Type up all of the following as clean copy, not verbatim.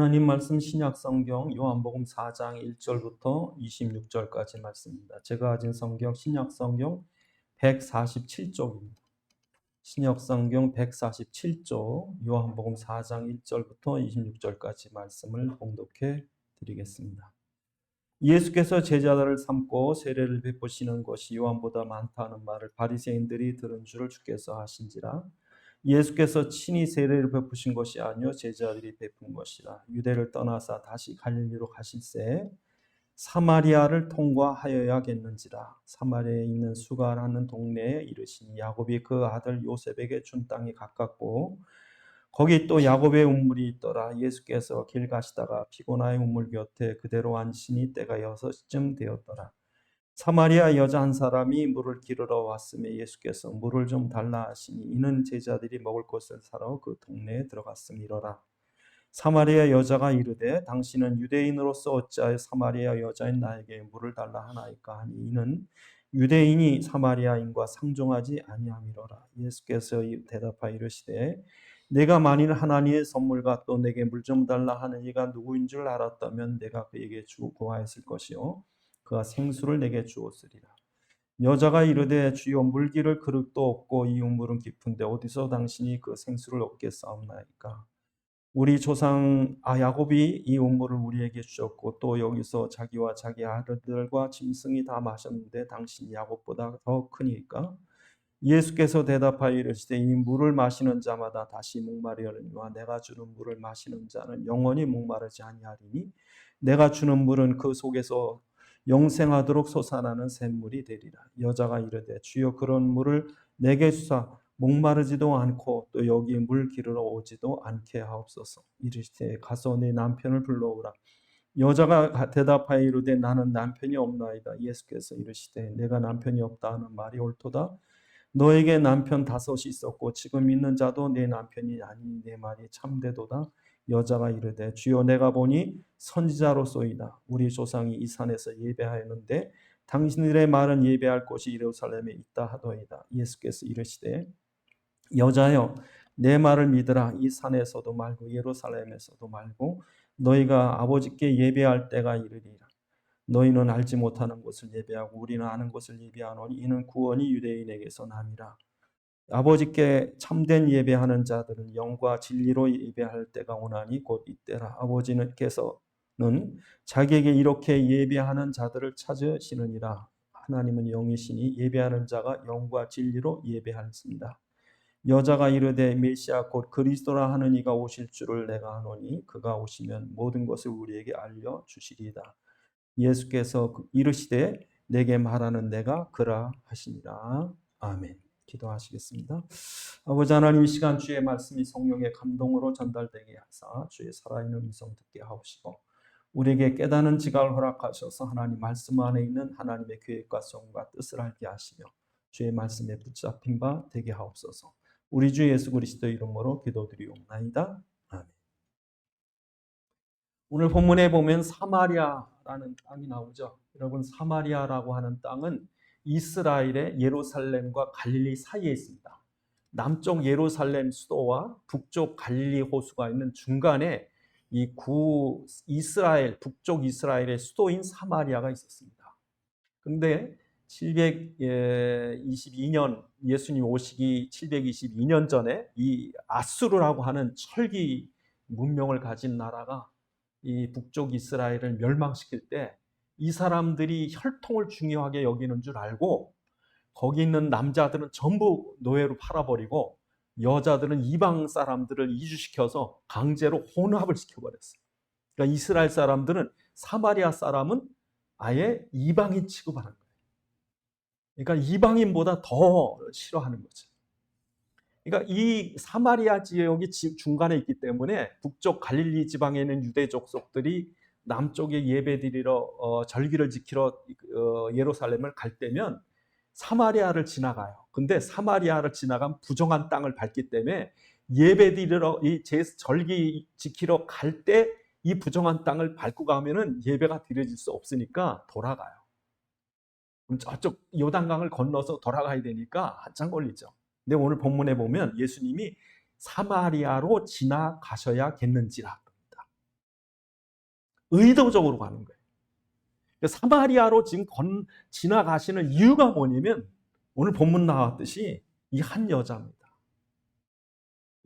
하나님 말씀 신약 성경 요한복음 4장 1절부터 26절까지 말씀입니다. 제가 가진 성경 신약 성경 147쪽입니다. 신약 성경 147쪽 요한복음 4장 1절부터 26절까지 말씀을 봉독해 드리겠습니다. 예수께서 제자들을 삼고 세례를 베푸시는 것이 요한보다 많다는 말을 바리새인들이 들은 줄을 주께서 하신지라. 예수께서 친히 세례를 베푸신 것이 아니요 제자들이 베푼 것이라. 유대를 떠나사 다시 갈릴리로 가실새 사마리아를 통과하여야겠는지라. 사마리아에 있는 수가라는 동네에 이르시니 야곱이 그 아들 요셉에게 준 땅이 가깝고 거기 또 야곱의 우물이 있더라. 예수께서 길 가시다가 피곤하여 우물 곁에 그대로 앉으시니 때가 6시쯤 되었더라. 사마리아 여자 한 사람이 물을 기르러 왔음에 예수께서 물을 좀 달라 하시니 이는 제자들이 먹을 것을 사러 그 동네에 들어갔음이로라. 사마리아 여자가 이르되 당신은 유대인으로서 어찌하여 사마리아 여자인 나에게 물을 달라 하나이까 하니 이는 유대인이 사마리아인과 상종하지 아니함이로라. 예수께서 대답하여 이르시되 내가 만일 하나님의 선물과 또 내게 물 좀 달라 하는 이가 누구인 줄 알았다면 내가 그에게 주고 구하였을 것이요 그가 생수를 내게 주었으리라. 여자가 이르되 주여 물기를 그릇도 없고 이 우물은 깊은데 어디서 당신이 그 생수를 얻겠사옵나이까. 우리 조상 야곱이 이 우물을 우리에게 주셨고 또 여기서 자기와 자기 아들들과 짐승이 다 마셨는데 당신이 야곱보다 더 크니까. 예수께서 대답하여 이르시되 이 물을 마시는 자마다 다시 목마르려니와 내가 주는 물을 마시는 자는 영원히 목마르지 아니하리니 내가 주는 물은 그 속에서 영생하도록 솟아나는 샘물이 되리라. 여자가 이르되 주여 그런 물을 내게 주사 목마르지도 않고 또 여기 물 기르러 오지도 않게 하옵소서. 이르시되 가서 네 남편을 불러오라. 여자가 대답하여 이르되 나는 남편이 없나이다. 예수께서 이르시되 내가 남편이 없다 하는 말이 옳도다. 너에게 남편 5이 있었고 지금 있는 자도 네 남편이 아니니 내 말이 참되도다. 여자가 이르되 주여 내가 보니 선지자로소이다. 우리 조상이 이 산에서 예배하였는데 당신들의 말은 예배할 곳이 예루살렘에 있다 하더이다. 예수께서 이르시되 여자여 내 말을 믿으라. 이 산에서도 말고 예루살렘에서도 말고 너희가 아버지께 예배할 때가 이르리라. 너희는 알지 못하는 것을 예배하고 우리는 아는 것을 예배하노니 이는 구원이 유대인에게서 남이라. 아버지께 참된 예배하는 자들은 영과 진리로 예배할 때가 오나니 곧 이때라. 아버지께서는 자기에게 이렇게 예배하는 자들을 찾으시느니라. 하나님은 영이시니 예배하는 자가 영과 진리로 예배하십니다. 여자가 이르되 메시아 곧 그리스도라 하는 이가 오실 줄을 내가 아노니 그가 오시면 모든 것을 우리에게 알려주시리이다. 예수께서 이르시되 내게 말하는 내가 그라 하시니라. 아멘. 기도하시겠습니다. 아버지 하나님, 이 시간 주의 말씀이 성령의 감동으로 전달되게 하사 주의 살아있는 음성 듣게 하옵시고 우리에게 깨닫는 지각을 허락하셔서 하나님 말씀 안에 있는 하나님의 계획과 성과 뜻을 알게 하시며 주의 말씀에 붙잡힌 바 되게 하옵소서. 우리 주 예수 그리스도 이름으로 기도드리옵나이다. 아멘. 오늘 본문에 보면 사마리아라는 땅이 나오죠. 여러분, 사마리아라고 하는 땅은 이스라엘의 예루살렘과 갈릴리 사이에 있습니다. 남쪽 예루살렘 수도와 북쪽 갈릴리 호수가 있는 중간에 이 이스라엘, 북쪽 이스라엘의 수도인 사마리아가 있었습니다. 그런데 722년 예수님 오시기 722년 전에 이 아수르라고 하는 철기 문명을 가진 나라가 이 북쪽 이스라엘을 멸망시킬 때 이 사람들이 혈통을 중요하게 여기는 줄 알고 거기 있는 남자들은 전부 노예로 팔아버리고 여자들은 이방 사람들을 이주시켜서 강제로 혼합을 시켜버렸어요. 그러니까 이스라엘 사람들은 사마리아 사람은 아예 이방인 취급하는 거예요. 그러니까 이방인보다 더 싫어하는 거죠. 그러니까 이 사마리아 지역이 중간에 있기 때문에 북쪽 갈릴리 지방에 있는 유대 족속들이 남쪽에 예배드리러 절기를 지키러 예루살렘을 갈 때면 사마리아를 지나가요. 근데 사마리아를 지나가면 부정한 땅을 밟기 때문에 예배드리러 이 절기 지키러 갈 때 이 부정한 땅을 밟고 가면은 예배가 드려질 수 없으니까 돌아가요. 그럼 저쪽 요단강을 건너서 돌아가야 되니까 한참 걸리죠. 근데 오늘 본문에 보면 예수님이 사마리아로 지나가셔야겠는지라 합니다. 의도적으로 가는 거예요. 사마리아로 지금 지나가시는 이유가 뭐냐면 오늘 본문 나왔듯이 이 한 여자입니다.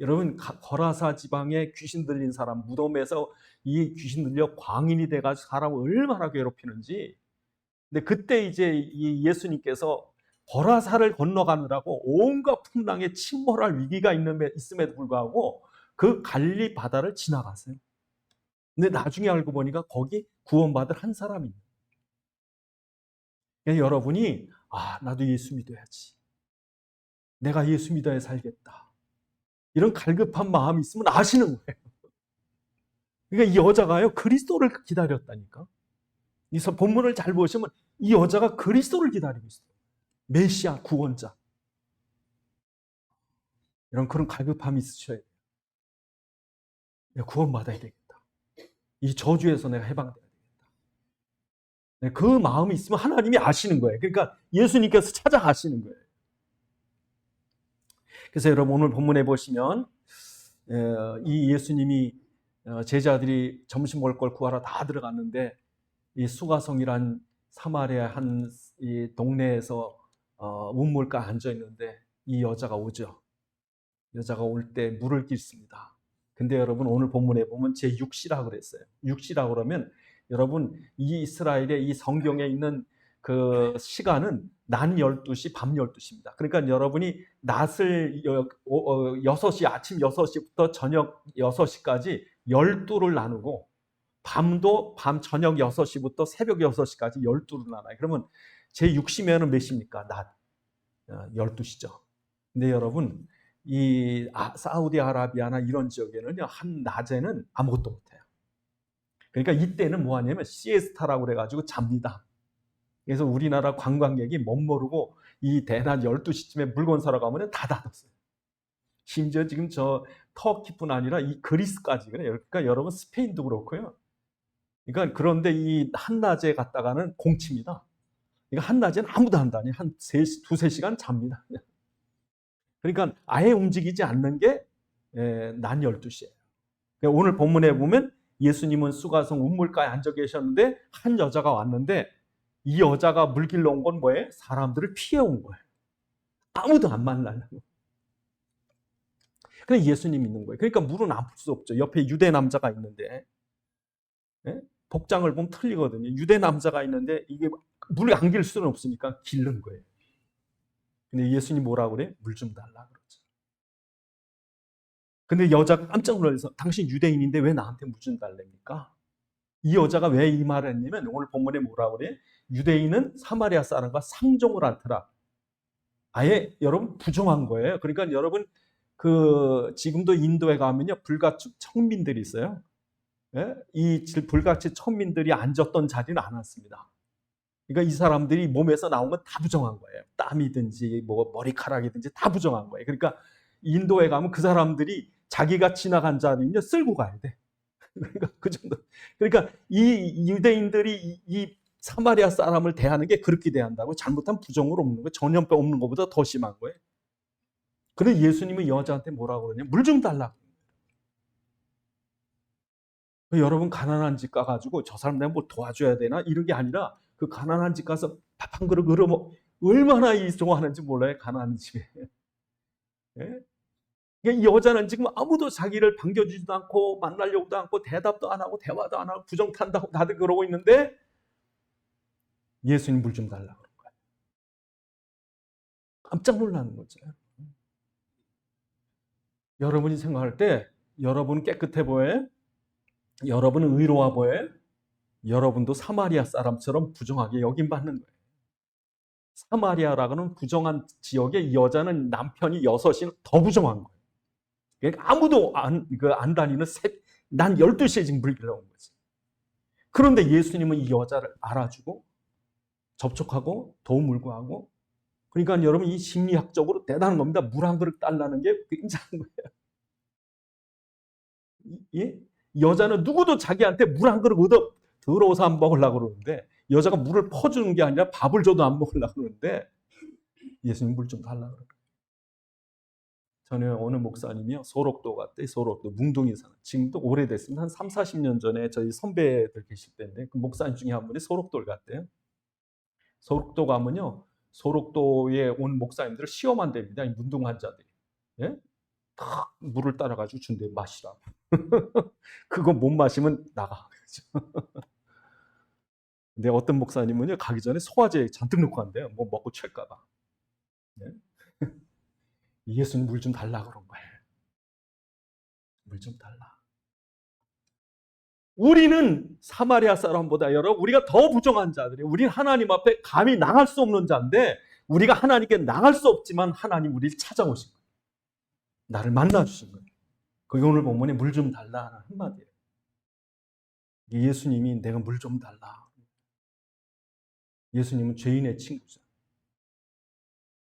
여러분, 거라사 지방에 귀신 들린 사람, 무덤에서 이 귀신 들려 광인이 돼가지고 사람을 얼마나 괴롭히는지. 근데 그때 이제 이 예수님께서 거라사를 건너가느라고 온갖 풍랑에 침몰할 위기가 있음에도 불구하고 그 갈릴리 바다를 지나갔어요. 근데 나중에 알고 보니까 거기 구원받을 한 사람이 있는 거예요. 여러분이 나도 예수 믿어야지. 내가 예수 믿어야 살겠다. 이런 갈급한 마음이 있으면 아시는 거예요. 그러니까 이 여자가요, 그리스도를 기다렸다니까. 이 본문을 잘 보시면 이 여자가 그리스도를 기다리고 있어요. 메시아, 구원자. 이런 그런 갈급함이 있으셔야 돼요. 내가 구원받아야 되겠다. 이 저주에서 내가 해방돼야 되겠다. 그 마음이 있으면 하나님이 아시는 거예요. 그러니까 예수님께서 찾아가시는 거예요. 그래서 여러분 오늘 본문에 보시면 이 예수님이 제자들이 점심 먹을 걸 구하러 다 들어갔는데 이 수가성이란 사마리아 한 이 동네에서 우물가에 앉아 있는데 이 여자가 오죠. 여자가 올 때 물을 깃습니다. 근데 여러분 오늘 본문에 보면 제6시라고 그랬어요. 6시라고 그러면 여러분 이 이스라엘의 이 성경에 있는 그 시간은 낮 12시, 밤 12시입니다. 그러니까 여러분이 낮을 6시, 아침 6시부터 저녁 6시까지 12를 나누고 밤도 저녁 6시부터 새벽 6시까지 12를 나눠요. 그러면 제6시면은 몇 시입니까? 낮 12시죠. 근데 여러분 이 사우디아라비아나 이런 지역에는요, 한 낮에는 아무것도 못해요. 그러니까 이때는 뭐 하냐면 시에스타라고 그래가지고 잡니다. 그래서 우리나라 관광객이 멋모르고 이 대낮 12시쯤에 물건 사러 가면 다 닫았어요. 심지어 지금 저 터키뿐 아니라 이 그리스까지 그래요. 그러니까 여러분 스페인도 그렇고요. 그러니까 그런데 이 한낮에 갔다가는 공치입니다. 그러니까 한낮에는 아무도 안 다녀요. 한 2-3 시간 잡니다. 그러니까 아예 움직이지 않는 게 낮 12시예요. 그러니까 오늘 본문에 보면 예수님은 수가성 우물가에 앉아 계셨는데 한 여자가 왔는데 이 여자가 물 길러 온 건 뭐예요? 사람들을 피해 온 거예요. 아무도 안 만나려고. 그냥 예수님 있는 거예요. 그러니까 물은 안 풀 수 없죠. 옆에 유대 남자가 있는데 복장을 보면 틀리거든요. 유대 남자가 있는데 이게 물을 안 길 수는 없으니까 길른 거예요. 근데 예수님 뭐라고 그래? 물 좀 달라 그러죠. 근데 여자가 깜짝 놀라서 당신 유대인인데 왜 나한테 물 좀 달랍니까? 이 여자가 왜 이 말을 했냐면 오늘 본문에 뭐라고 그래? 유대인은 사마리아 사람과 상종을 않더라. 아예 여러분 부정한 거예요. 그러니까 여러분 그 지금도 인도에 가면요 불가축 천민들이 있어요. 이 불가축 천민들이 앉았던 자리는 안 왔습니다. 그러니까 이 사람들이 몸에서 나온 건 다 부정한 거예요. 땀이든지 뭐 머리카락이든지 다 부정한 거예요. 그러니까 인도에 가면 그 사람들이 자기가 지나간 자리는요 쓸고 가야 돼. 그러니까 그 정도. 그러니까 이 유대인들이 이 사마리아 사람을 대하는 게 그렇게 대한다고 잘못하면 부정으로 없는 거예요. 전염병 없는 것보다 더 심한 거예요. 그런데 예수님은 여자한테 뭐라고 그러냐? 물 좀 달라고. 여러분 가난한 집 가가지고 저 사람 내가 뭐 도와줘야 되나? 이런 게 아니라 그 가난한 집 가서 밥 한 그릇 얻어먹 얼마나 좋아하는지 몰라요. 가난한 집에. 예? 이 여자는 지금 아무도 자기를 반겨주지도 않고 만나려고도 않고 대답도 안 하고 대화도 안 하고 부정탄다고 다들 그러고 있는데 예수님 물 좀 달라고 그런 거예요. 깜짝 놀라는 거죠. 여러분이 생각할 때 여러분은 깨끗해 보여요? 여러분은 의로워 보여요? 여러분도 사마리아 사람처럼 부정하게 여김받는 거예요. 사마리아라고는 부정한 지역에 이 여자는 남편이 6이 더 부정한 거예요. 그러니까 아무도 안 다니는 난 12시에 지금 물 길러 온 거지. 그런데 예수님은 이 여자를 알아주고 접촉하고 도움을 구하고 그러니까 여러분 이 심리학적으로 대단한 겁니다. 물 한 그릇 달라는 게 굉장한 거예요. 예? 여자는 누구도 자기한테 물 한 그릇 얻어 더러워서 안 먹으려고 그러는데 여자가 물을 퍼주는 게 아니라 밥을 줘도 안 먹으려고 그러는데 예수님 물 좀 달라고 그래요. 전에 어느 목사님이요, 소록도 갔대. 소록도 뭉둥이 산. 지금도 오래됐습니다. 한 3, 40년 전에 저희 선배들 계실 때인데 그 목사님 중에 한 분이 소록도를 갔대요. 소록도 가면요, 소록도에 온 목사님들을 시험한답니다. 이 문둥 환자들이. 예? 탁 물을 따라가지고 준대, 마시라고. 그거 못 마시면 나가. 근데 어떤 목사님은요, 가기 전에 소화제 잔뜩 넣고 간대요. 뭐 먹고 찰까봐. 네? 예수님 물 좀 달라 그런 거예요. 물 좀 달라. 우리는 사마리아 사람보다 여러분, 우리가 더 부정한 자들이에요. 우리는 하나님 앞에 감히 나갈 수 없는 자인데, 우리가 하나님께 나갈 수 없지만 하나님 우리를 찾아오신 거예요. 나를 만나주신 거예요. 그게 오늘 본문에 물 좀 달라 하는 한마디예요. 예수님이 내가 물 좀 달라. 예수님은 죄인의 친구죠.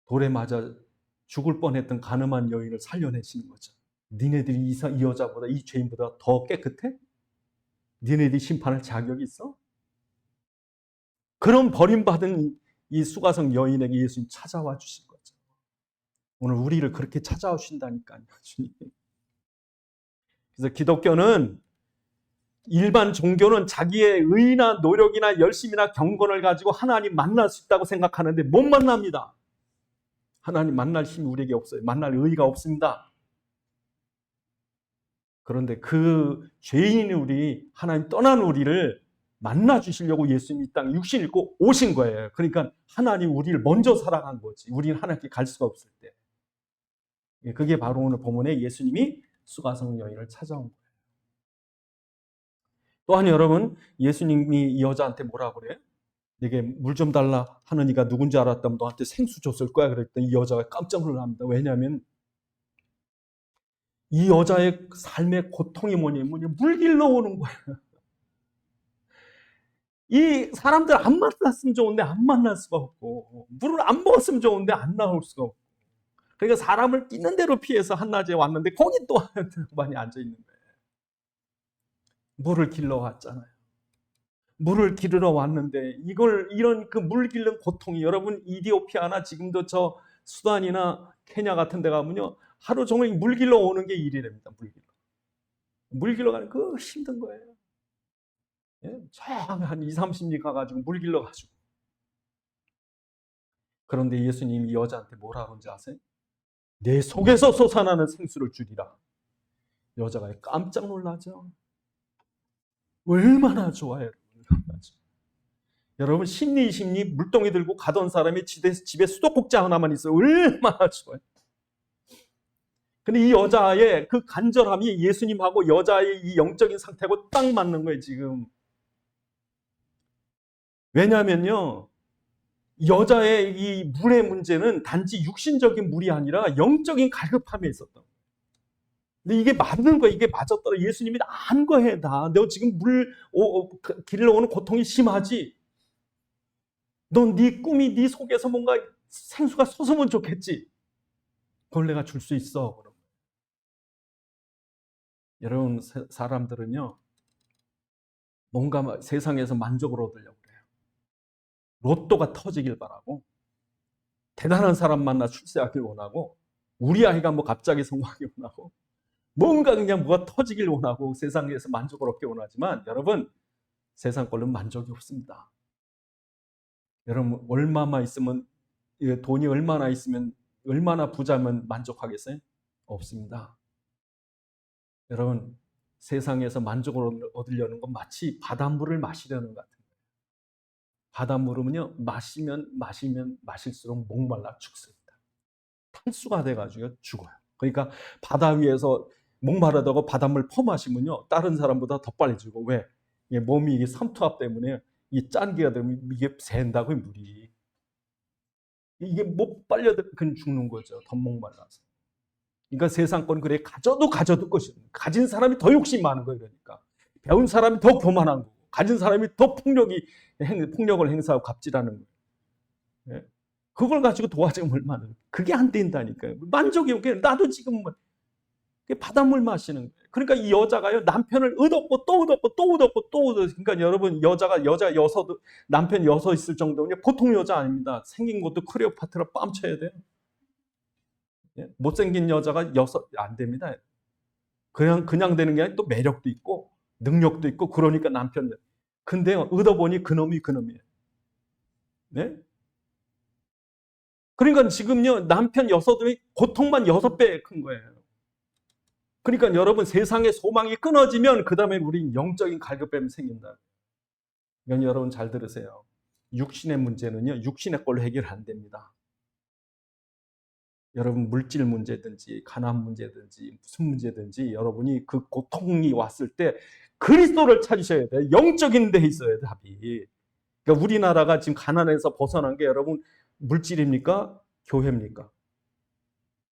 돌에 맞아 죽을 뻔했던 가늠한 여인을 살려내시는 거죠. 니네들이 이 여자보다, 이 죄인보다 더 깨끗해? 니네들이 심판할 자격이 있어? 그런 버림받은 이 수가성 여인에게 예수님 찾아와 주신 거죠. 오늘 우리를 그렇게 찾아오신다니까요, 주님. 그래서 기독교는, 일반 종교는 자기의 의나 노력이나 열심이나 경건을 가지고 하나님 만날 수 있다고 생각하는데 못 만납니다. 하나님 만날 힘이 우리에게 없어요. 만날 의의가 없습니다. 그런데 그 죄인인 우리, 하나님 떠난 우리를 만나 주시려고 예수님이 이 땅에 육신 입고 오신 거예요. 그러니까 하나님 우리를 먼저 사랑한 거지. 우리는 하나님께 갈 수가 없을 때. 그게 바로 오늘 본문에 예수님이 수가성 여인을 찾아온 거예요. 또한 여러분, 예수님이 이 여자한테 뭐라 그래요? 내게 물 좀 달라 하는 이가 누군지 알았다면 너한테 생수 줬을 거야 그랬더니 이 여자가 깜짝 놀랍니다. 왜냐하면 이 여자의 삶의 고통이 뭐냐면 물길로 오는 거예요. 이 사람들 안 만났으면 좋은데 안 만날 수가 없고, 물을 안 먹었으면 좋은데 안 나올 수가 없고, 그러니까 사람을 있는 대로 피해서 한낮에 왔는데 거기 또 많이 앉아 있는 거예요. 물을 길러 왔잖아요. 물을 기르러 왔는데 이런 그 물 기른 고통이, 여러분 이디오피아나 지금도 저 수단이나 케냐 같은 데 가면요, 하루 종일 물 길러 오는 게 일이랍니다. 물 길러 가는 그 힘든 거예요. 예? 한 2, 30리 가가지고 물 길러 가지고. 그런데 예수님이 이 여자한테 뭐라 그런지 아세요? 내 속에서 솟아나는 생수를 주리라. 여자가 깜짝 놀라죠. 얼마나 좋아요. 여러분, 심리 물동이 들고 가던 사람이 집에 수도꼭지 하나만 있어요. 얼마나 좋아요. 근데 이 여자의 그 간절함이 예수님하고 여자의 이 영적인 상태하고 딱 맞는 거예요, 지금. 왜냐하면요, 여자의 이 물의 문제는 단지 육신적인 물이 아니라 영적인 갈급함에 있었던 거예요. 근데 이게 맞는 거야. 이게 맞았더라. 예수님이 안 거해, 다. 너 지금 길러 오는 고통이 심하지? 넌 네 꿈이 네 속에서 뭔가 생수가 솟으면 좋겠지? 그걸 내가 줄 수 있어. 그럼. 여러분, 사람들은요, 뭔가 세상에서 만족을 얻으려고 그래요. 로또가 터지길 바라고, 대단한 사람 만나 출세하길 원하고, 우리 아이가 뭐 갑자기 성공하길 원하고, 뭔가 그냥 뭐가 터지길 원하고 세상에서 만족을 얻길 원하지만, 여러분, 세상 걸로는 만족이 없습니다. 여러분, 얼마만 있으면, 돈이 얼마나 있으면, 얼마나 부자면 만족하겠어요? 없습니다. 여러분, 세상에서 만족을 얻으려는 건 마치 바닷물을 마시려는 것 같은 거예요. 바닷물은요, 마시면 마실수록 목말라 죽습니다. 탈수가 돼가지고 죽어요. 그러니까 바다 위에서 목마르다고 바닷물 퍼마시면요, 다른 사람보다 더 빨리 죽어. 왜? 몸이 이게 삼투압 때문에 이 짠기가 되면 이게 샌다고요, 물이. 이게 못 빨려들면 그냥 죽는 거죠. 더 목말라서. 그러니까 세상 건 그래, 가져도 것이, 가진 사람이 더 욕심 많은 거예요. 그러니까 배운 사람이 더 교만한 거고, 가진 사람이 더 폭력을 행사하고 갑질하는 거예요. 예? 그걸 가지고 도와주면 얼마나, 그게 안 된다니까요. 만족이 없게, 나도 지금 뭐 바닷물 마시는 거예요. 그러니까 이 여자가요, 남편을 얻었고 또 얻었고 또 얻었고 또 얻었고. 그러니까 여러분, 여자 남편 여섯 있을 정도면 보통 여자 아닙니다. 생긴 것도 클레오파트라 뺨쳐야 돼요. 못생긴 여자가 안 됩니다. 그냥 되는 게 아니라 또 매력도 있고 능력도 있고 그러니까 남편. 근데 얻어보니 그놈이에요. 네? 그러니까 지금요 남편 여섯이 고통만 6배 큰 거예요. 그러니까 여러분 세상의 소망이 끊어지면 그 다음에 우리 영적인 갈급함이 생긴다. 이건 여러분 잘 들으세요. 육신의 문제는요 육신의 걸로 해결 안 됩니다. 여러분 물질 문제든지 가난 문제든지 무슨 문제든지 여러분이 그 고통이 왔을 때 그리스도를 찾으셔야 돼요. 영적인 데 있어야 답이. 그러니까 우리나라가 지금 가난에서 벗어난 게 여러분 물질입니까? 교회입니까?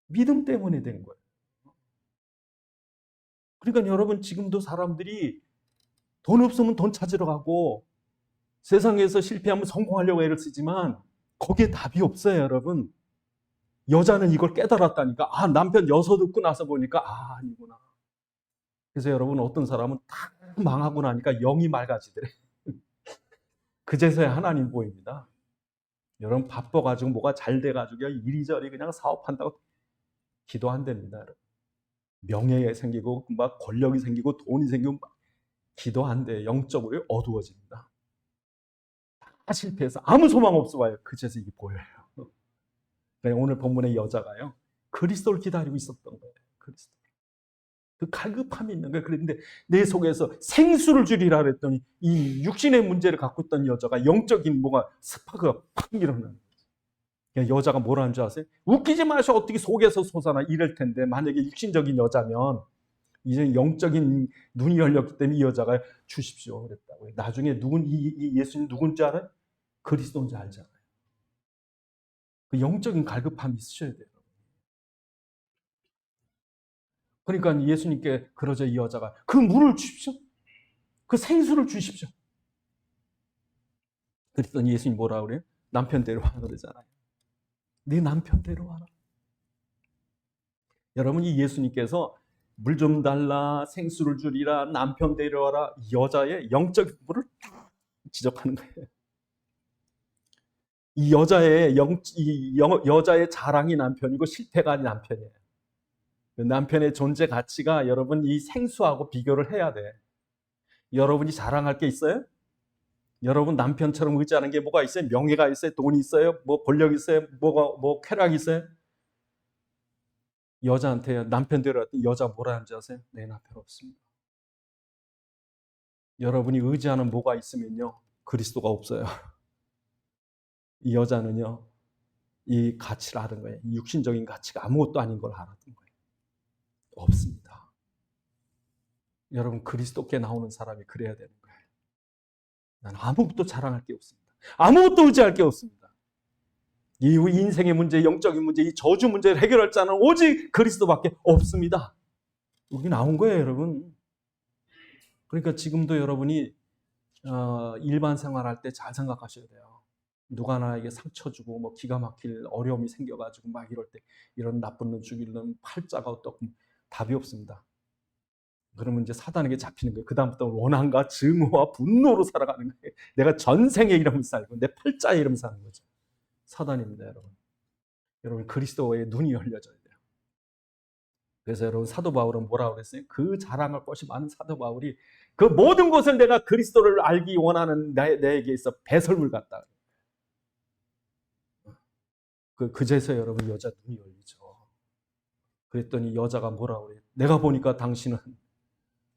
믿음 때문에 된 거예요. 그러니까 여러분 지금도 사람들이 돈 없으면 돈 찾으러 가고 세상에서 실패하면 성공하려고 애를 쓰지만 거기에 답이 없어요, 여러분. 여자는 이걸 깨달았다니까. 아, 남편 여섯 얻고 나서 보니까 아니구나. 그래서 여러분 어떤 사람은 다 망하고 나니까 영이 맑아지더래. 그제서야 하나님 보입니다. 여러분 바빠가지고 뭐가 잘 돼가지고 이리저리 그냥 사업한다고 기도 안 됩니다. 여러분. 명예 생기고 막 권력이 생기고 돈이 생기고 막 기도 안 돼. 영적으로 어두워집니다. 다 실패해서 아무 소망 없어 와요. 그제서 이게 보여요. 오늘 본문의 여자가요. 그리스도를 기다리고 있었던 거예요. 그리스도. 그 갈급함이 있는 거예요. 그런데 내 속에서 생수를 주리라 그랬더니 이 육신의 문제를 갖고 있던 여자가 영적인 뭐가 스파크가 팍 일어나는 거예요. 여자가 뭐라는 줄 아세요? 웃기지 마셔. 어떻게 속에서 솟아나 이럴 텐데 만약에 육신적인 여자면 이제 영적인 눈이 열렸기 때문에 이 여자가 주십시오 그랬다고요. 나중에 이 예수님 누군지 알아요? 그리스도인지 알잖아요. 그 영적인 갈급함이 있으셔야 돼요. 그러니까 예수님께 그러자 이 여자가 그 물을 주십시오. 그 생수를 주십시오. 그랬더니 예수님 뭐라 그래요? 남편 데려와라 그러잖아요. 네 남편 데려와라. 여러분 이 예수님께서 물 좀 달라, 생수를 주리라, 남편 데려와라. 이 여자의 영적 부분을 지적하는 거예요. 이 여자의 자랑이 남편이고 실패가 아닌 남편이에요. 남편의 존재 가치가 여러분 이 생수하고 비교를 해야 돼. 여러분이 자랑할 게 있어요? 여러분 남편처럼 의지하는 게 뭐가 있어요? 명예가 있어요? 돈이 있어요? 뭐 권력이 있어요? 뭐 쾌락이 있어요? 여자한테 남편 데려왔더니 여자 뭐라 하는지 아세요? 내 남편 없습니다. 여러분이 의지하는 뭐가 있으면요 그리스도가 없어요. 이 여자는요 이 가치를 아는 거예요. 이 육신적인 가치가 아무것도 아닌 걸 알았던 거예요. 없습니다. 여러분 그리스도께 나오는 사람이 그래야 되는 거예요. 나는 아무것도 자랑할 게 없습니다. 아무것도 의지할 게 없습니다. 이 인생의 문제, 영적인 문제, 이 저주 문제를 해결할 자는 오직 그리스도밖에 없습니다. 여기 나온 거예요, 여러분. 그러니까 지금도 여러분이 일반 생활할 때 잘 생각하셔야 돼요. 누가 나에게 상처 주고 뭐 기가 막힐 어려움이 생겨가지고 막 이럴 때 이런 나쁜 놈 죽이는 팔자가 어떻고 답이 없습니다. 그러면 이제 사단에게 잡히는 거예요. 그다음부터 원한과 증오와 분노로 살아가는 거예요. 내가 전생의 이름을 살고 내 팔자의 이름을 사는 거죠. 사단입니다, 여러분. 여러분 그리스도의 눈이 열려져야 돼요. 그래서 여러분 사도 바울은 뭐라고 그랬어요? 그 자랑할 것이 많은 사도 바울이 그 모든 것을 내가 그리스도를 알기 원하는 내게 있어 배설물 같다. 그제서 여러분 여자 눈이 열리죠. 그랬더니 여자가 뭐라고 그래요? 내가 보니까 당신은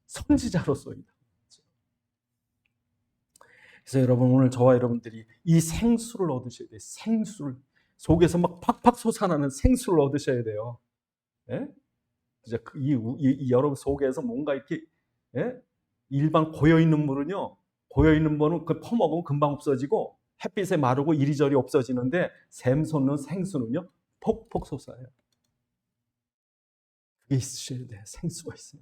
선지자로서이다. 그래서 여러분 오늘 저와 여러분들이 이 생수를 얻으셔야 돼요. 생수를 속에서 막 팍팍 솟아나는 생수를 얻으셔야 돼요. 예? 여러분 속에서 뭔가 이렇게 일반 고여있는 물은요, 고여있는 물은 그 퍼먹으면 금방 없어지고 햇빛에 마르고 이리저리 없어지는데 샘 솟는 생수는요 폭폭 솟아요. 그게 있으셔야 돼요. 생수가 있어요.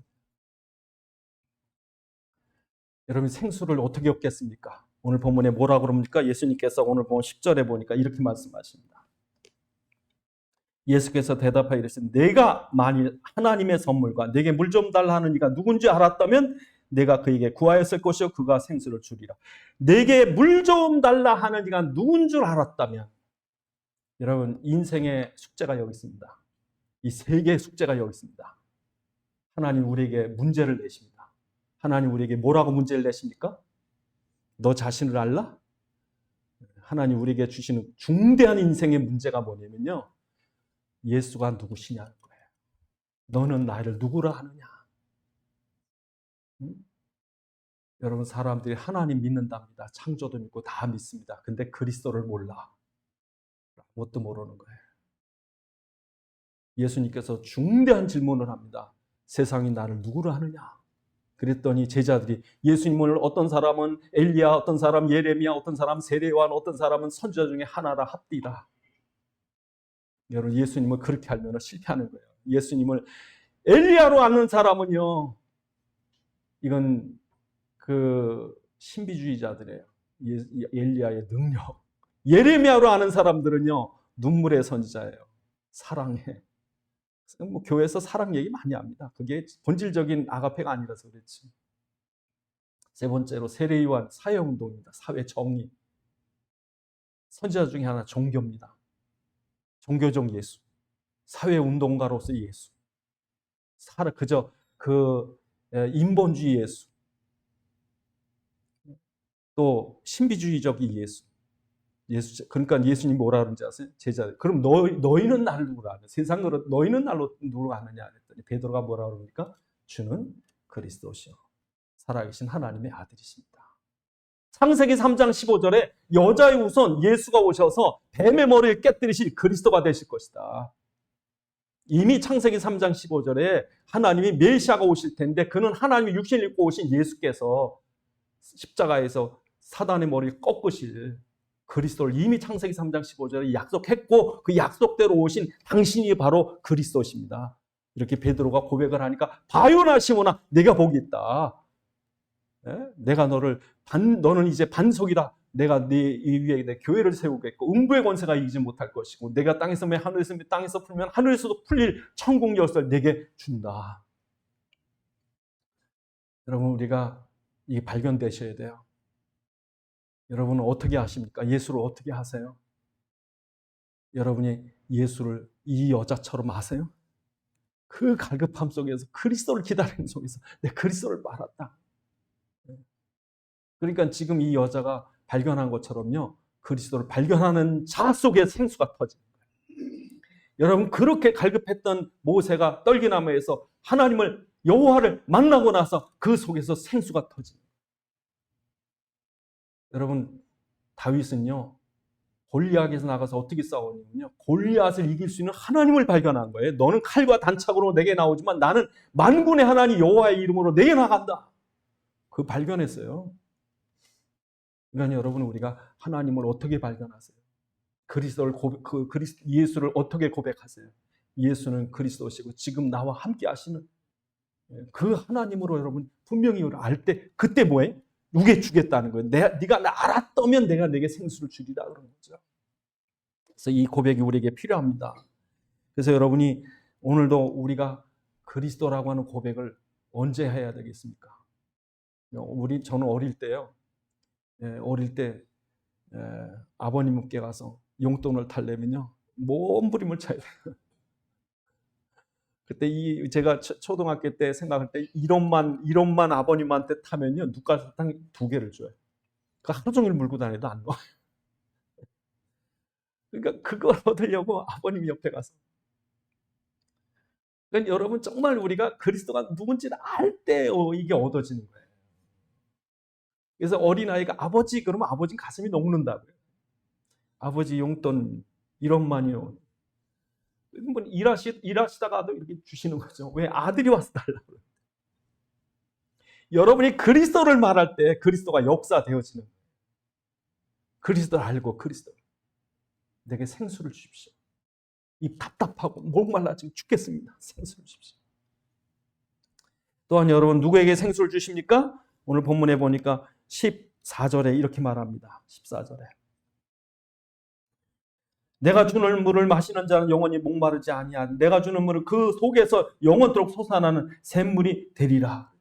여러분 생수를 어떻게 얻겠습니까? 오늘 본문에 뭐라고 그럽니까? 예수님께서 오늘 보면 10절에 보니까 이렇게 말씀하십니다. 예수께서 대답하여 이르시되 내가 만일 하나님의 선물과 내게 물 좀 달라 하는 이가 누군지 알았다면 내가 그에게 구하였을 것이요 그가 생수를 주리라. 내게 물 좀 달라 하는 이가 누군 줄 알았다면 여러분 인생의 숙제가 여기 있습니다. 이 세 개의 숙제가 여기 있습니다. 하나님 우리에게 문제를 내십니다. 하나님 우리에게 뭐라고 문제를 내십니까? 너 자신을 알라? 하나님 우리에게 주시는 중대한 인생의 문제가 뭐냐면요, 예수가 누구시냐는 거예요. 너는 나를 누구라 하느냐? 여러분, 사람들이 하나님 믿는답니다. 창조도 믿고 다 믿습니다. 근데 그리스도를 몰라. 아무것도 모르는 거예요. 예수님께서 중대한 질문을 합니다. 세상이 나를 누구로 하느냐? 그랬더니 제자들이 예수님을 어떤 사람은 엘리야, 어떤 사람 예레미야, 어떤 사람 세례요한, 어떤 사람은 선지자 중에 하나라 합디다. 여러분, 예수님을 그렇게 알면 실패하는 거예요. 예수님을 엘리야로 아는 사람은요, 이건 그 신비주의자들이에요. 엘리야의 능력. 예레미야로 아는 사람들은요, 눈물의 선지자예요. 사랑해. 뭐 교회에서 사랑 얘기 많이 합니다. 그게 본질적인 아가페가 아니라서 그렇지. 세 번째로 세례요한 사회운동입니다. 사회 정의. 선지자 중에 하나 종교입니다. 종교적 예수. 사회운동가로서 예수. 그저 인본주의 예수. 또 신비주의적 예수. 그러니까 예수님 뭐라 그러는지 아세요? 제자들. 그럼 너희는 나를 누구로 아느냐? 세상으로 너희는 나를 누구로 아느냐? 그랬더니 베드로가 뭐라 그럽니까? 주는 그리스도시요, 살아계신 하나님의 아들이십니다. 창세기 3장 15절에 여자의 우선 예수가 오셔서 뱀의 머리를 깨뜨리실 그리스도가 되실 것이다. 이미 창세기 3장 15절에 하나님이 메시아가 오실 텐데, 그는 하나님이 육신을 입고 오신 예수께서 십자가에서 사단의 머리를 꺾으실 그리스도를 이미 창세기 3장 15절에 약속했고, 그 약속대로 오신 당신이 바로 그리스도십니다. 이렇게 베드로가 고백을 하니까, 바요나 시몬아, 내가 복이 있다. 내가 너는 이제 반석이다. 내가 네 위에 내 교회를 세우겠고, 음부의 권세가 이기지 못할 것이고, 내가 땅에서 매 하늘에서 매 땅에서 풀면 하늘에서도 풀릴 천국 열쇠를 내게 준다. 여러분, 우리가 이게 발견되셔야 돼요. 여러분은 어떻게 하십니까? 예수를 어떻게 하세요? 여러분이 예수를 이 여자처럼 아세요? 그 갈급함 속에서, 그리스도를 기다리는 속에서 내 그리스도를 알았다. 그러니까 지금 이 여자가 발견한 것처럼요, 그리스도를 발견하는 자 속에 생수가 터지는 거예요. 여러분, 그렇게 갈급했던 모세가 떨기나무에서 하나님을, 여호와를 만나고 나서 그 속에서 생수가 터지는 거예요. 여러분, 다윗은요, 골리앗에서 나가서 어떻게 싸우냐면요, 골리앗을 이길 수 있는 하나님을 발견한 거예요. 너는 칼과 단창으로 내게 나오지만 나는 만군의 하나님 여호와의 이름으로 내게 나간다. 그 발견했어요. 그러니까 여러분, 우리가 하나님을 어떻게 발견하세요? 예수를 어떻게 고백하세요? 예수는 그리스도시고 지금 나와 함께 하시는 그 하나님으로 여러분 분명히 알 때, 그때 뭐예요? 누게 주겠다는 거예요. 네가 나 알았다면 내가 내게 생수를 주리라 그런 거죠. 그래서 이 고백이 우리에게 필요합니다. 그래서 여러분이 오늘도 우리가 그리스도라고 하는 고백을 언제 해야 되겠습니까? 저는 어릴 때요. 어릴 때 아버님께 가서 용돈을 달래면요, 몸부림을 쳐야 돼요. 그때 제가 초등학교 때 생각할 때 1원만 아버님한테 타면요, 눕가사탕 2개를 줘요. 그러니까 하루 종일 물고 다녀도 안 놓아요. 그러니까 그걸 얻으려고 아버님 옆에 가서. 그러니까 여러분, 정말 우리가 그리스도가 누군지를 알 때 이게 얻어지는 거예요. 그래서 어린아이가 아버지 그러면 아버지 가슴이 녹는다고요. 아버지 용돈 1원만이요. 일하시다가도 이렇게 주시는 거죠. 왜? 아들이 와서 달라고. 여러분이 그리스도를 말할 때 그리스도가 역사되어지는 거예요. 그리스도를 알고, 그리스도 내게 생수를 주십시오. 입 답답하고 목말라 지금 죽겠습니다. 생수를 주십시오. 또한 여러분, 누구에게 생수를 주십니까? 오늘 본문에 보니까 14절에 이렇게 말합니다. 14절에 내가 주는 물을 마시는 자는 영원히 목마르지 아니하니 내가 주는 물을 그 속에서 영원토록 솟아나는 샘물이 되리라.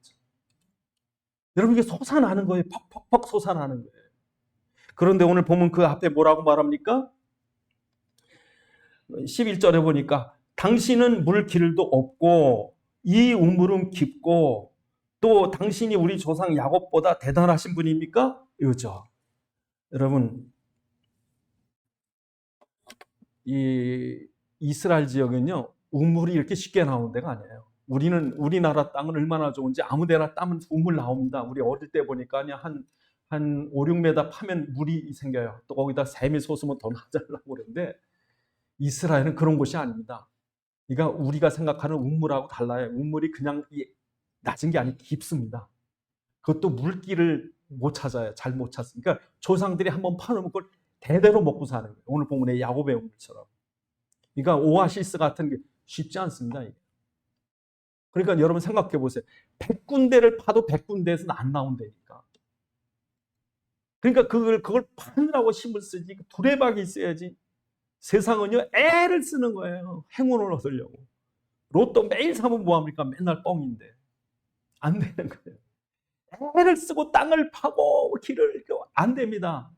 여러분, 이게 솟아나는 거예요. 퍽퍽퍽 솟아나는 거예요. 그런데 오늘 보면 그 앞에 뭐라고 말합니까? 11절에 보니까 당신은 물 길도 없고 이 우물은 깊고 또 당신이 우리 조상 야곱보다 대단하신 분입니까? 이거죠. 여러분, 이 이스라엘 지역은요, 우물이 이렇게 쉽게 나오는 데가 아니에요. 우리나라 땅은 얼마나 좋은지 아무 데나 따면 우물 나옵니다. 우리 어릴 때 보니까 한 5, 6m 파면 물이 생겨요. 또 거기다 샘이 솟으면 더 나자려고 그러는데 이스라엘은 그런 곳이 아닙니다. 그러니까 우리가 생각하는 우물하고 달라요. 우물이 그냥 낮은 게 아니고 깊습니다. 그것도 물길을 못 찾아요. 잘 못 찾습니다. 그러니까 조상들이 한번 파놓으면 그걸 대대로 먹고 사는 거예요. 오늘 본문의 야곱의 우물처럼. 그러니까 오아시스 같은 게 쉽지 않습니다. 이게. 그러니까 여러분 생각해 보세요. 100군데를 파도 100군데에서는 안 나온다니까. 그러니까 그걸 파느라고 힘을 쓰지. 두레박이 있어야지. 세상은요, 애를 쓰는 거예요. 행운을 얻으려고. 로또 매일 사면 뭐합니까? 맨날 뻥인데. 안 되는 거예요. 애를 쓰고 땅을 파고 길을 안 됩니다.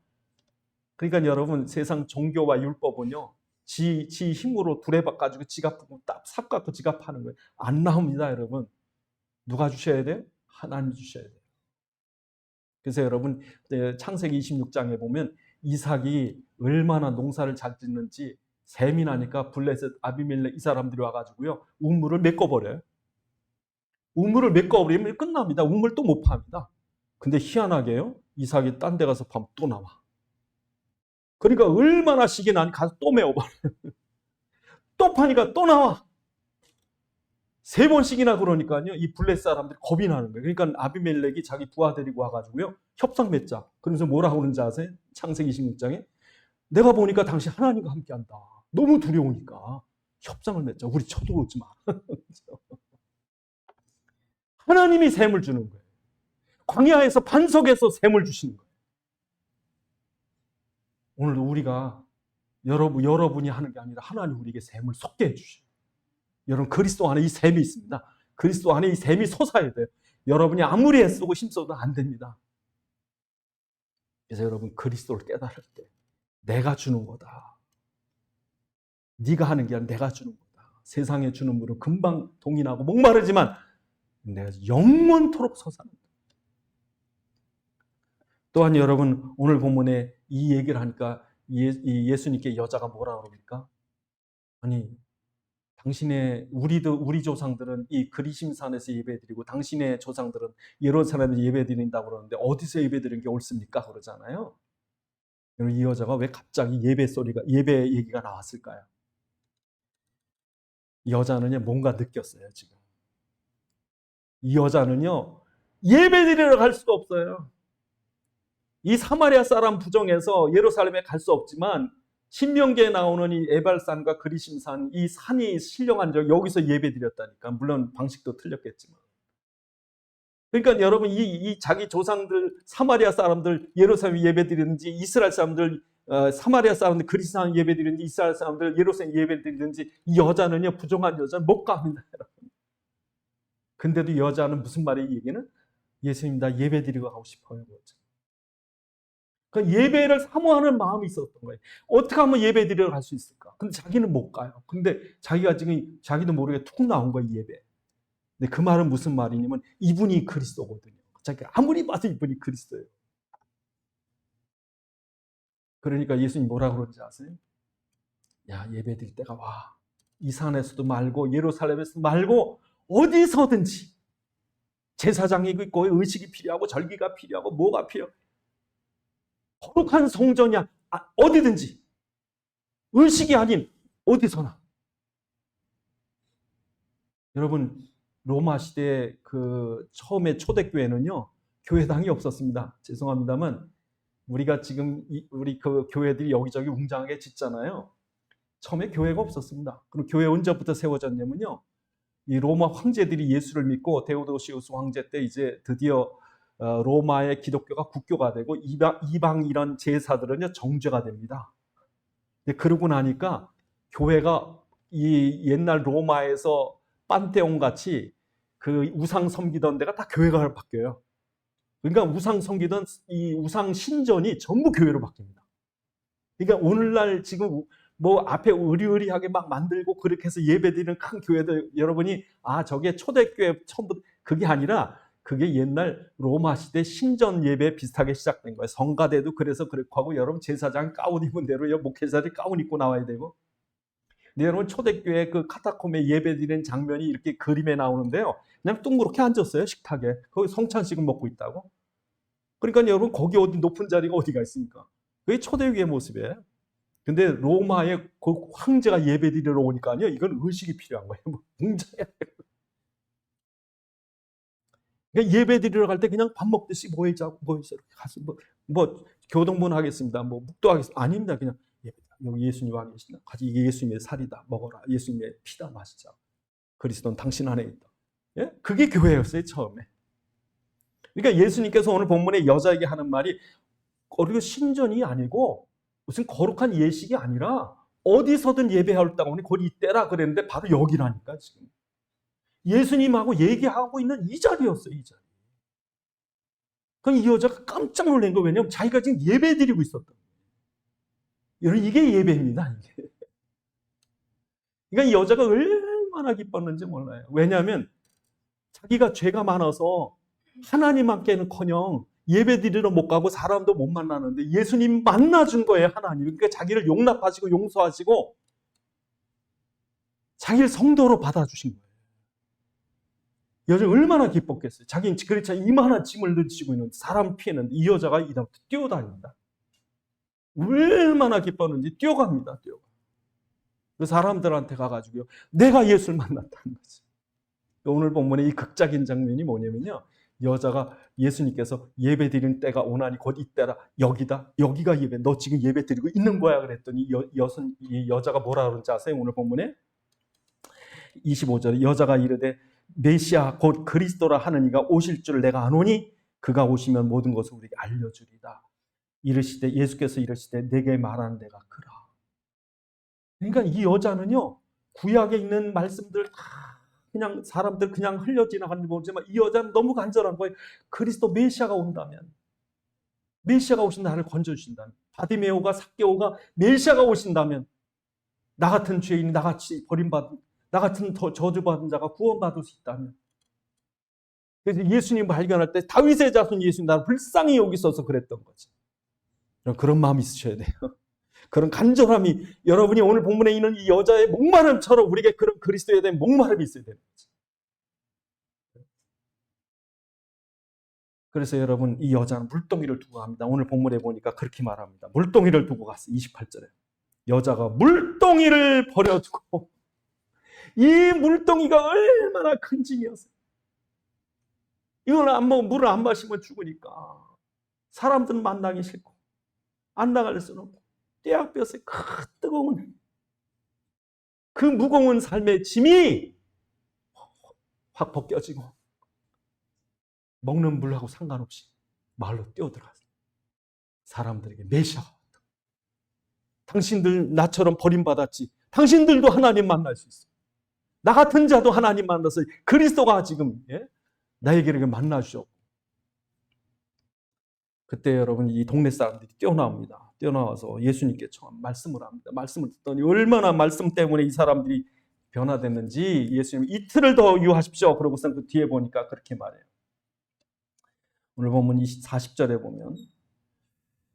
그러니까 여러분, 세상 종교와 율법은요, 지 힘으로 두레박 가지고 지가 삽 갖고 지가 파는 거예요. 안 나옵니다, 여러분. 누가 주셔야 돼요? 하나님 주셔야 돼요. 그래서 여러분, 창세기 26장에 보면 이삭이 얼마나 농사를 잘 짓는지 셈이 나니까 블레셋, 아비멜렉 이 사람들이 와가지고요, 우물을 메꿔버려요. 우물을 메꿔버리면 끝납니다. 우물 또 못 팝니다. 근데 희한하게요, 이삭이 딴 데 가서 파면 또 나와. 그러니까 얼마나 시기 나니 가서 또 메워버려요. 또 파니까 또 나와. 3번씩이나 그러니까요, 이 블레셋 사람들이 겁이 나는 거예요. 그러니까 아비멜렉이 자기 부하 데리고 와가지고요, 협상 맺자. 그러면서 뭐라고 그러는지 아세요? 창세기 26장에 내가 보니까 당신 하나님과 함께한다. 너무 두려우니까 협상을 맺자. 우리 쳐들어오지 마. 하나님이 샘을 주는 거예요. 광야에서 반석에서 샘을 주시는 거예요. 오늘 우리가 여러분이 하는 게 아니라 하나님 우리에게 샘을 솟게 해주셔요. 여러분, 그리스도 안에 이 샘이 있습니다. 그리스도 안에 이 샘이 솟아야 돼요. 여러분이 아무리 애쓰고 힘써도 안 됩니다. 그래서 여러분, 그리스도를 깨달을 때 내가 주는 거다. 네가 하는 게 아니라 내가 주는 거다. 세상에 주는 물은 금방 동인하고 목마르지만 내가 영원토록 솟아난다. 또한 여러분, 오늘 본문에 이 얘기를 하니까 예수님께 여자가 뭐라 그럽니까? 아니, 우리 조상들은 이 그리심산에서 예배드리고 당신의 조상들은 예루살렘에서 예배드린다고 그러는데 어디서 예배드리는 게 옳습니까? 그러잖아요. 이 여자가 왜 갑자기 예배 얘기가 나왔을까요? 이 여자는요, 뭔가 느꼈어요, 지금. 이 여자는요, 예배드리러 갈 수가 없어요. 이 사마리아 사람 부정해서 예루살렘에 갈 수 없지만 신명기에 나오는 이 에발산과 그리심산, 이 산이 신령한 적, 여기서 예배드렸다니까. 물론 방식도 틀렸겠지만. 그러니까 여러분, 이 자기 조상들, 사마리아 사람들 예루살렘 예배드리는지, 이스라엘 사람들 사마리아 사람들 그리스도인 예배드리는지, 이스라엘 사람들 예루살렘 예배드리는지, 이 여자는요, 부정한 여자는 못 갑니다, 여러분. 근데도 여자는 무슨 말이에요, 이 얘기는? 예수님, 나 예배드리고 가고 싶어요. 그 예배를 사모하는 마음이 있었던 거예요. 어떻게 하면 예배드리러 갈 수 있을까? 근데 자기는 못 가요. 근데 자기가 지금 자기도 모르게 툭 나온 거예요, 예배. 근데 그 말은 무슨 말이냐면 이분이 그리스도거든요. 자기가 아무리 봐도 이분이 그리스도예요. 그러니까 예수님 뭐라고 그러는지 아세요? 야, 예배 드릴 때가 와. 이 산에서도 말고 예루살렘에서도 말고 어디서든지 제사장이 있고 의식이 필요하고 절기가 필요하고 뭐가 필요하고 거룩한 성전이야. 어디든지. 의식이 아닌 어디서나. 여러분, 로마 시대 그 처음에 초대교회는요, 교회당이 없었습니다. 죄송합니다만 우리가 지금 우리 그 교회들이 여기저기 웅장하게 짓잖아요. 처음에 교회가 없었습니다. 그럼 교회 언제부터 세워졌냐면요, 이 로마 황제들이 예수를 믿고 데오도시우스 황제 때 이제 드디어 로마의 기독교가 국교가 되고 이방 이런 제사들은요, 정죄가 됩니다. 그러고 나니까 교회가 이 옛날 로마에서 판테온 같이 그 우상 섬기던 데가 다 교회가 바뀌어요. 그러니까 우상 섬기던 이 우상 신전이 전부 교회로 바뀝니다. 그러니까 오늘날 지금 뭐 앞에 의리의리하게 막 만들고 그렇게 해서 예배드리는 큰 교회들 여러분이 저게 초대교회 처음부터 그게 아니라 그게 옛날 로마 시대 신전 예배 비슷하게 시작된 거예요. 성가대도 그래서 그렇게 하고 여러분 제사장 가운 입은 대로 목회자들이 가운 입고 나와야 되고. 근데 여러분 초대교회 그 카타콤에 예배드리는 장면이 이렇게 그림에 나오는데요. 그냥 둥그렇게 앉았어요. 식탁에. 거기 성찬식을 먹고 있다고. 그러니까 여러분 거기 어디 높은 자리가 어디가 있습니까? 그게 초대교회 모습이에요. 근데 로마의 그 황제가 예배드리러 오니까요. 이건 의식이 필요한 거예요. 웅장해야 돼요. 그러니까 예배드리러 갈 때 그냥 밥 먹듯이 모이자 이렇게 가서 뭐 교동문 하겠습니다. 뭐 묵도하겠습니다. 아닙니다. 그냥 여기 예수님 와 계시다. 가지 이게 예수님의 살이다. 먹어라. 예수님의 피다 마시자. 그리스도는 당신 안에 있다. 예? 그게 교회였어요 처음에. 그러니까 예수님께서 오늘 본문에 여자에게 하는 말이 그리고 신전이 아니고 무슨 거룩한 예식이 아니라 어디서든 예배하려고 하니 거기 이때라 그랬는데 바로 여기라니까 지금. 예수님하고 얘기하고 있는 이 자리였어요. 이 자리. 그럼 이 여자가 깜짝 놀란 거 왜냐면 자기가 지금 예배 드리고 있었던 거예요. 여러분 이게 예배입니다. 이게. 그러니까 이 여자가 얼마나 기뻤는지 몰라요. 왜냐하면 자기가 죄가 많아서 하나님께는커녕 예배 드리러 못 가고 사람도 못 만나는데 예수님 만나준 거예요. 하나님. 그러니까 자기를 용납하시고 용서하시고 자기를 성도로 받아주신 거예요. 여자 얼마나 기뻤겠어요. 자기는 그렇지 이만한 짐을 지고 있는 사람 피해는 이 여자가 이다부터 뛰어다닙니다. 얼마나 기뻤는지 뛰어갑니다. 그 사람들한테 가가지고요. 내가 예수를 만났다는 거지. 오늘 본문의 이 극적인 장면이 뭐냐면요. 여자가 예수님께서 예배 드리는 때가 오나니 곧 이때라. 여기다. 여기가 예배. 너 지금 예배 드리고 있는 거야. 그랬더니 이 여자가 뭐라 그러는지 아세요? 오늘 본문에 25절에 여자가 이르되 메시아 곧 그리스도라 하는 이가 오실 줄 내가 아노니 그가 오시면 모든 것을 우리에게 알려주리다. 이르시되 예수께서 이르시되 내게 말하는 데가 그라. 그러니까 이 여자는요. 구약에 있는 말씀들 다 그냥 사람들 그냥 흘려 지나가는 모르지만 이 여자는 너무 간절한 거예요. 그리스도 메시아가 온다면 메시아가 오신 나를 건져주신다면 바디메오가 삭개오가 메시아가 오신다면 나 같은 죄인이 나같이 버림받은 나 같은 저주받은 자가 구원받을 수 있다면 그래서 예수님 발견할 때 다윗의 자손 예수님 나를 불쌍히 여기셔서 그랬던 거지. 그런 마음이 있으셔야 돼요. 그런 간절함이 여러분이 오늘 본문에 있는 이 여자의 목마름처럼 우리에게 그런 그리스도에 대한 목마름이 있어야 되는 거지. 그래서 여러분 이 여자는 물동이를 두고 갑니다. 오늘 본문에 보니까 그렇게 말합니다. 물동이를 두고 갔어. 28절에. 여자가 물동이를 버려두고 이 물동이가 얼마나 큰 짐이었어요. 이걸 안 먹으면 물을 안 마시면 죽으니까 사람들은 만나기 싫고 안 나갈 수는 없고 떼약볕에 큰 뜨거운 그 무거운 삶의 짐이 확 벗겨지고 먹는 물하고 상관없이 마을로 뛰어들어갔어요. 사람들에게 메시아가 왔다. 당신들 나처럼 버림받았지. 당신들도 하나님 만날 수 있어. 나 같은 자도 하나님 만나서 그리스도가 지금 나에게 만나주셨고 그때 여러분 이 동네 사람들이 뛰어나옵니다. 뛰어나와서 예수님께 말씀을 합니다. 말씀을 듣더니 얼마나 말씀 때문에 이 사람들이 변화됐는지 예수님이 이틀을 더 유하십시오. 그러고선 그 뒤에 보니까 그렇게 말해요. 오늘 보면 40절에 보면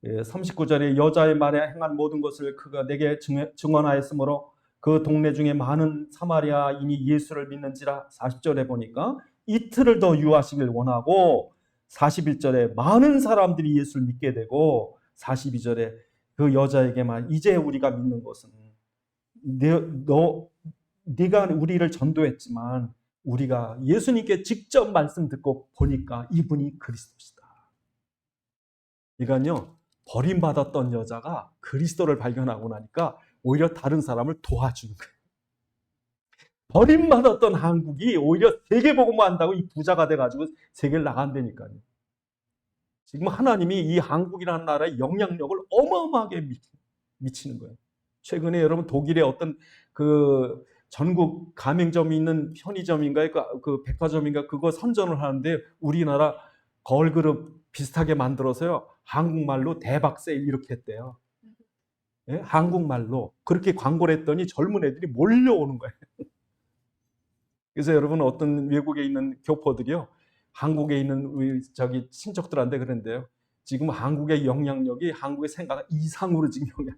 39절에 여자의 말에 행한 모든 것을 그가 내게 증언하였으므로 그 동네 중에 많은 사마리아인이 예수를 믿는지라. 40절에 보니까 이틀을 더 유하시길 원하고 41절에 많은 사람들이 예수를 믿게 되고 42절에 그 여자에게만 이제 우리가 믿는 것은 네가 우리를 전도했지만 우리가 예수님께 직접 말씀 듣고 보니까 이분이 그리스도시다. 그러니까요 버림받았던 여자가 그리스도를 발견하고 나니까 오히려 다른 사람을 도와주는 거예요. 버림받았던 한국이 오히려 세계복음화 한다고 이 부자가 돼가지고 세계를 나간다니까요. 지금 하나님이 이 한국이라는 나라의 영향력을 어마어마하게 미치는 거예요. 최근에 여러분 독일의 어떤 그 전국 가맹점이 있는 편의점인가요? 그 백화점인가 그거 선전을 하는데 우리나라 걸그룹 비슷하게 만들어서요. 한국말로 대박 세일 이렇게 했대요. 예? 한국말로 그렇게 광고를 했더니 젊은 애들이 몰려오는 거예요. 그래서 여러분 어떤 외국에 있는 교포들이요, 한국에 있는 우리 저기 친척들한테 그런데요, 지금 한국의 영향력이 한국의 생각 이상으로 지금 영향.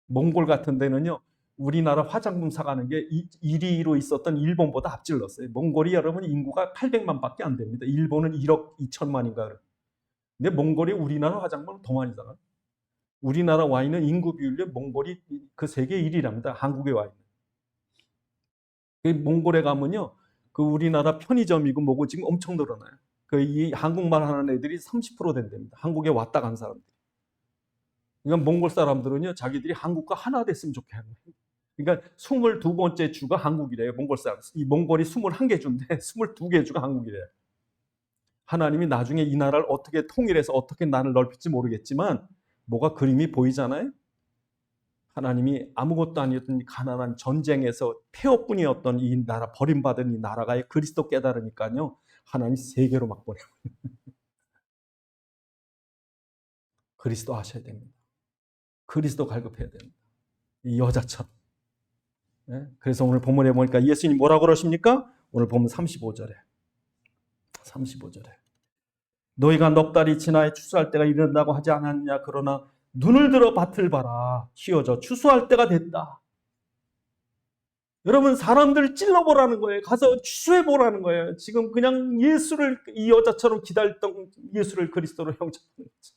몽골 같은 데는요, 우리나라 화장품 사가는 게 1위로 있었던 일본보다 앞질렀어요. 몽골이 여러분 인구가 800만밖에 안 됩니다. 일본은 1억 2천만인가. 근데 몽골이 우리나라 화장품을 더 많이 사가요. 우리나라 와인은 인구 비율로 몽골이 그 세계 1위랍니다. 한국에 와 있는. 그 몽골에 가면요, 그 우리나라 편의점이고 뭐고 지금 엄청 늘어나요. 그 이 한국말 하는 애들이 30% 된답니다. 한국에 왔다 간 사람들. 그러니까 몽골 사람들은요, 자기들이 한국과 하나 됐으면 좋겠는 거예요. 그러니까 22번째 주가 한국이래요. 몽골 사람. 이 몽골이 21개 주인데 22개 주가 한국이래요. 하나님이 나중에 이 나라를 어떻게 통일해서 어떻게 나를 넓힐지 모르겠지만 뭐가 그림이 보이잖아요. 하나님이 아무것도 아니었던 가난한 전쟁에서 폐허뿐이었던 이 나라, 버림받은 이 나라가 그리스도 깨달으니까요, 하나님이 세계로 막 보내요. 그리스도 하셔야 됩니다. 그리스도 갈급해야 됩니다. 이 여자처럼. 네? 그래서 오늘 본문에 보니까 예수님 뭐라고 그러십니까? 오늘 보면 35절에 너희가 넉 달이 지나 추수할 때가 이른다고 하지 않았느냐. 그러나 눈을 들어 밭을 봐라. 키워져 추수할 때가 됐다. 여러분, 사람들 찔러보라는 거예요. 가서 추수해보라는 거예요. 지금 그냥 예수를, 이 여자처럼 기다렸던 예수를 그리스도로 영접하는 거죠.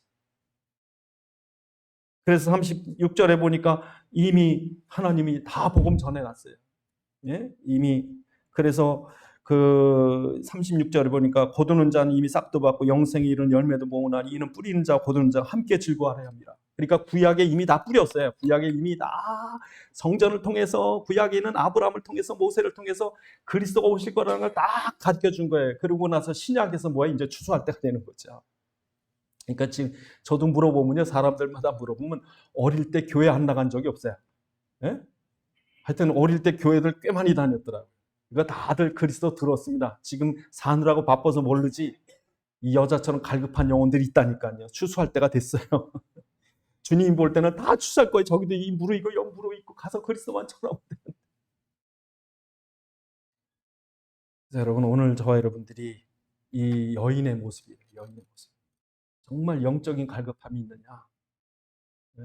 그래서 36절에 보니까 이미 하나님이 다 복음 전해놨어요. 예? 이미. 그래서 그 36절에 보니까 거두는 자는 이미 싹도 받고 영생이 이른 열매도 모으나니 이는 뿌리는 자와 거두는 자가 함께 즐거워하려 합니다. 그러니까 구약에 이미 다 뿌렸어요. 구약에 이미 다 성전을 통해서, 구약에는 아브라함을 통해서, 모세를 통해서 그리스도가 오실 거라는 걸 딱 가르쳐 준 거예요. 그러고 나서 신약에서 뭐야, 이제 추수할 때가 되는 거죠. 그러니까 지금 저도 물어보면요, 사람들마다 물어보면 어릴 때 교회 안 나간 적이 없어요. 예? 하여튼 어릴 때 교회들 꽤 많이 다녔더라고요. 그러니까 다들 그리스도 들었습니다. 지금 사느라고 바빠서 모르지 이 여자처럼 갈급한 영혼들이 있다니까요. 추수할 때가 됐어요. 주님 볼 때는 다 추수할 거예요. 저기도 이 무르익고 여 무르익고 가서 그리스도만 쳐다보면 돼요. 여러분, 오늘 저와 여러분들이 이 여인의 모습이에요. 여인의 모습. 정말 영적인 갈급함이 있느냐. 네.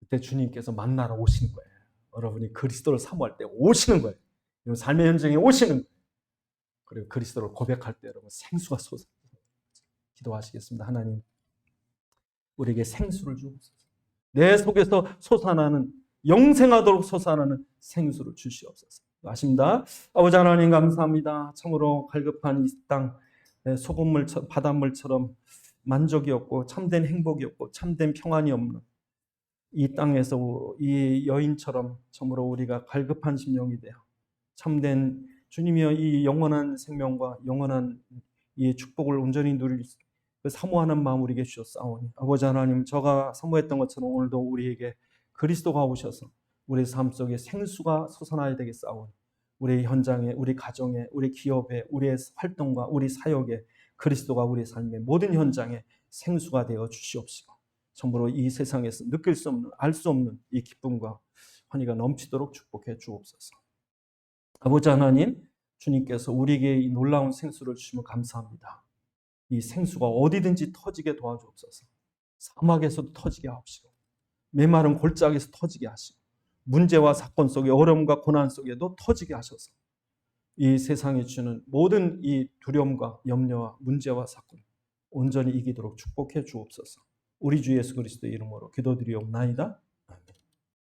그때 주님께서 만나러 오시는 거예요. 여러분이 그리스도를 사모할 때 오시는 거예요. 삶의 현장에 오시는 거예요. 그리고 그리스도를 고백할 때 여러분 생수가 솟아. 기도하시겠습니다. 하나님, 우리에게 생수를 주옵소서. 내 속에서 솟아나는, 영생하도록 솟아나는 생수를 주시옵소서. 아십니다. 아버지 하나님 감사합니다. 참으로 갈급한 이 땅, 소금물, 바닷물처럼 만족이 없고 참된 행복이 없고 참된 평안이 없는 이 땅에서 이 여인처럼 참으로 우리가 갈급한 심령이 되어 참된 주님이여 이 영원한 생명과 영원한 이 축복을 온전히 누릴 그 사모하는 마음 우리에게 주셨사오니 아버지 하나님, 저가 사모했던 것처럼 오늘도 우리에게 그리스도가 오셔서 우리 삶 속에 생수가 솟아나야 되겠사오니 우리 현장에, 우리 가정에, 우리 기업에, 우리의 활동과 우리 사역에 그리스도가 우리 삶의 모든 현장에 생수가 되어 주시옵시고 참으로 이 세상에서 느낄 수 없는, 알 수 없는 이 기쁨과 환희가 넘치도록 축복해 주옵소서. 아버지 하나님, 주님께서 우리에게 이 놀라운 생수를 주시면 감사합니다. 이 생수가 어디든지 터지게 도와주옵소서. 사막에서도 터지게 하옵시고 메마른 골짜기에서 터지게 하시고 문제와 사건 속에, 어려움과 고난 속에도 터지게 하셔서 이 세상이 주는 모든 이 두려움과 염려와 문제와 사건 온전히 이기도록 축복해 주옵소서. 우리 주 예수 그리스도의 이름으로 기도드리옵나이다.